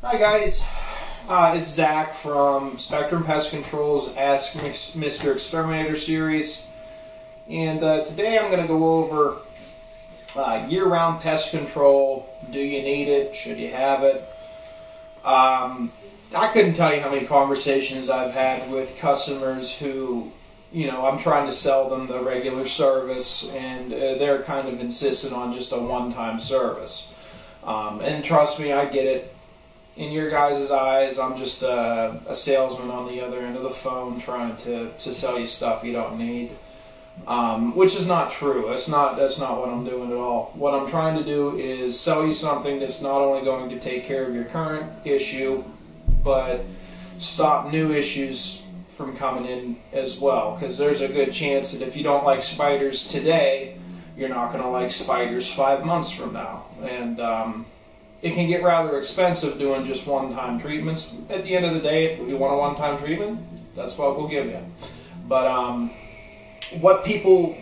Hi guys, it's Zach from Spectrum Pest Control's Ask Mr. Exterminator series, and today I'm going to go over year-round pest control. Do you need it? Should you have it? I couldn't tell you how many conversations I've had with customers who, I'm trying to sell them the regular service, and they're kind of insistent on just a one-time service. And trust me, I get it. In your guys' eyes, I'm just a salesman on the other end of the phone trying to sell you stuff you don't need, which is not true. That's not what I'm doing at all. What I'm trying to do is sell you something that's not only going to take care of your current issue, but stop new issues from coming in as well. Because there's a good chance that if you don't like spiders today, you're not going to like spiders 5 months from now. And it can get rather expensive doing just one-time treatments. At the end of the day, if you want a one-time treatment, that's what we'll give you. But what people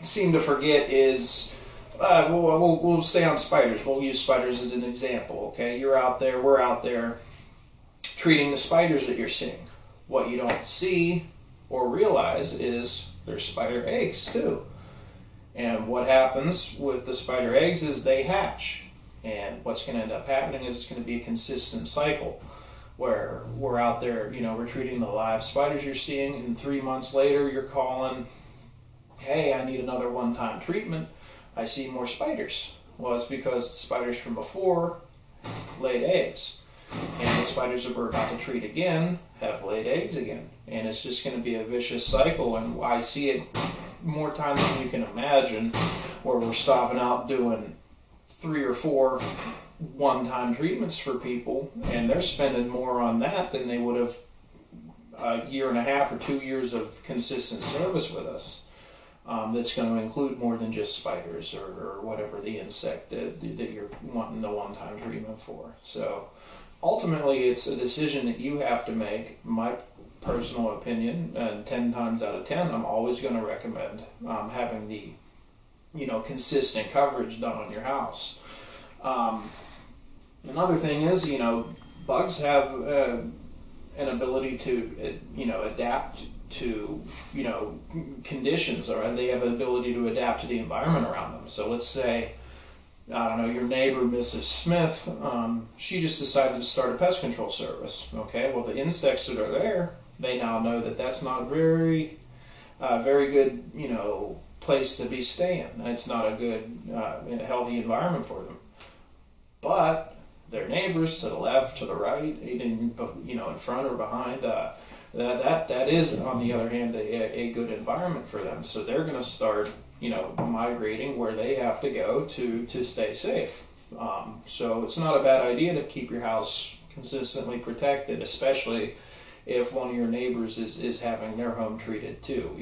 seem to forget is, we'll stay on spiders. We'll use spiders as an example, okay? You're out there, we're out there treating the spiders that you're seeing. What you don't see or realize is there's spider eggs too. And what happens with the spider eggs is they hatch. And what's going to end up happening is it's going to be a consistent cycle where we're out there, we're treating the live spiders you're seeing, and 3 months later you're calling, hey, I need another one-time treatment. I see more spiders. Well, it's because the spiders from before laid eggs. And the spiders that we're about to treat again have laid eggs again. And it's just going to be a vicious cycle, and I see it more times than you can imagine, where we're stopping out doing 3 or 4 one-time treatments for people, and they're spending more on that than they would have a year and a half or 2 years of consistent service with us. That's going to include more than just spiders or whatever the insect that you're wanting the one-time treatment for. So ultimately, it's a decision that you have to make. My personal opinion, and 10 times out of 10, I'm always going to recommend having the consistent coverage done on your house. Another thing is, bugs have an ability to, adapt to, conditions, or they have an ability to adapt to the environment around them. So let's say, I don't know, your neighbor, Mrs. Smith, she just decided to start a pest control service. Okay, well, the insects that are there, they now know that that's not a very good, place to be staying. It's not a good, healthy environment for them. But their neighbors to the left, to the right, in front or behind, that is, on the other hand, a good environment for them. So they're going to start, migrating where they have to go to stay safe. So it's not a bad idea to keep your house consistently protected, especially if one of your neighbors is having their home treated too.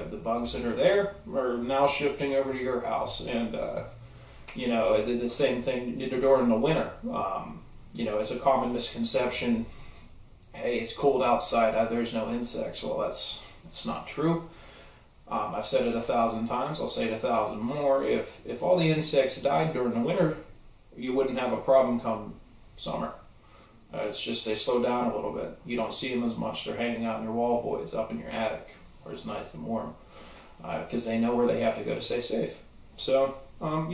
The bugs that are there are now shifting over to your house, and the same thing during the winter. It's a common misconception, hey, it's cold outside, there's no insects. Well, that's not true. I've said it 1,000 times, I'll say it 1,000 more. If all the insects died during the winter, you wouldn't have a problem come summer. It's just they slow down a little bit. You don't see them as much. They're hanging out in your wall boys up in your attic where it's nice and warm, because they know where they have to go to stay safe. So, at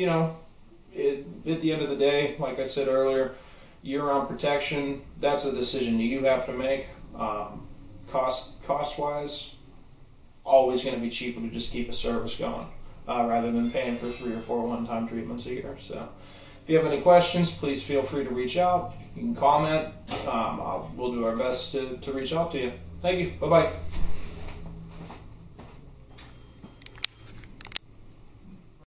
the end of the day, like I said earlier, year-round protection, that's a decision you have to make. Cost-wise, always going to be cheaper to just keep a service going rather than paying for 3 or 4 one-time treatments a year. So if you have any questions, please feel free to reach out. You can comment. We'll do our best to reach out to you. Thank you. Bye-bye.